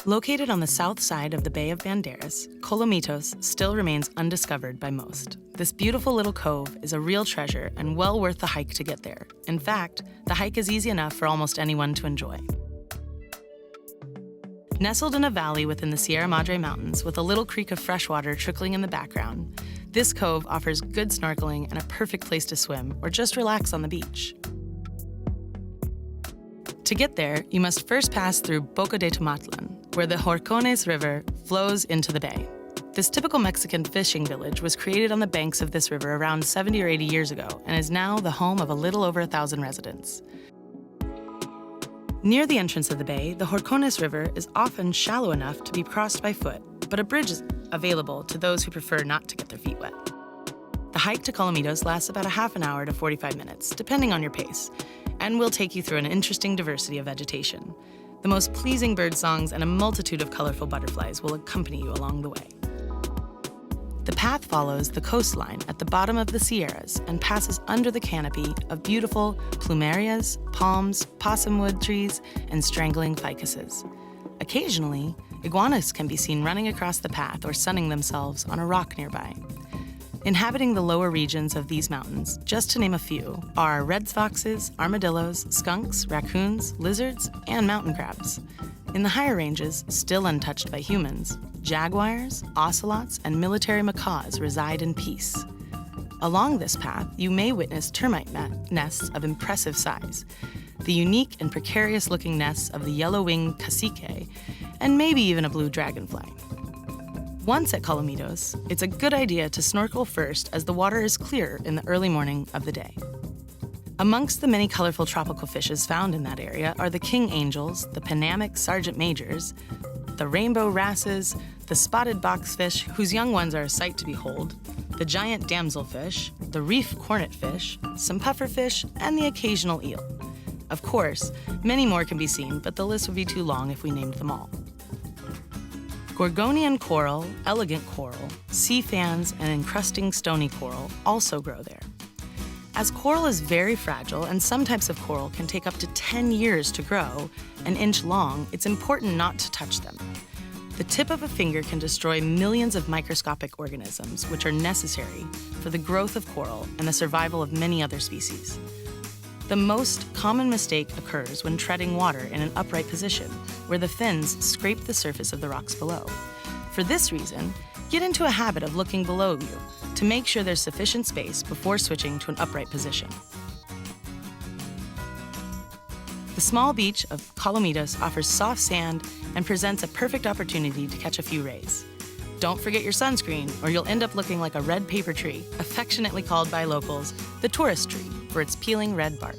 Located on the south side of the Bay of Banderas, Colomitos still remains undiscovered by most. This beautiful little cove is a real treasure and well worth the hike to get there. In fact, the hike is easy enough for almost anyone to enjoy. Nestled in a valley within the Sierra Madre Mountains with a little creek of fresh water trickling in the background, this cove offers good snorkeling and a perfect place to swim or just relax on the beach. To get there, you must first pass through Boca de Tomatlan, where the Horcones River flows into the bay. This typical Mexican fishing village was created on the banks of this river around 70 or 80 years ago and is now the home of a little over 1,000 residents. Near the entrance of the bay, the Horcones River is often shallow enough to be crossed by foot, but a bridge is available to those who prefer not to get their feet wet. The hike to Colomitos lasts about a half an hour to 45 minutes, depending on your pace, and will take you through an interesting diversity of vegetation. The most pleasing bird songs and a multitude of colorful butterflies will accompany you along the way. The path follows the coastline at the bottom of the Sierras and passes under the canopy of beautiful plumerias, palms, possumwood trees, and strangling ficuses. Occasionally, iguanas can be seen running across the path or sunning themselves on a rock nearby. Inhabiting the lower regions of these mountains, just to name a few, are red foxes, armadillos, skunks, raccoons, lizards, and mountain crabs. In the higher ranges, still untouched by humans, jaguars, ocelots, and military macaws reside in peace. Along this path, you may witness termite nests of impressive size, the unique and precarious-looking nests of the yellow-winged cacique, and maybe even a blue dragonfly. Once at Colomitos, it's a good idea to snorkel first as the water is clear in the early morning of the day. Amongst the many colorful tropical fishes found in that area are the king angels, the Panamic sergeant majors, the rainbow wrasses, the spotted boxfish, whose young ones are a sight to behold, the giant damselfish, the reef cornetfish, some pufferfish, and the occasional eel. Of course, many more can be seen, but the list would be too long if we named them all. Gorgonian coral, elegant coral, sea fans, and encrusting stony coral also grow there. As coral is very fragile and some types of coral can take up to 10 years to grow, an inch long, it's important not to touch them. The tip of a finger can destroy millions of microscopic organisms, which are necessary for the growth of coral and the survival of many other species. The most common mistake occurs when treading water in an upright position, where the fins scrape the surface of the rocks below. For this reason, get into a habit of looking below you to make sure there's sufficient space before switching to an upright position. The small beach of Colomitos offers soft sand and presents a perfect opportunity to catch a few rays. Don't forget your sunscreen, or you'll end up looking like a red paper tree, affectionately called by locals the tourist tree for its peeling red bark.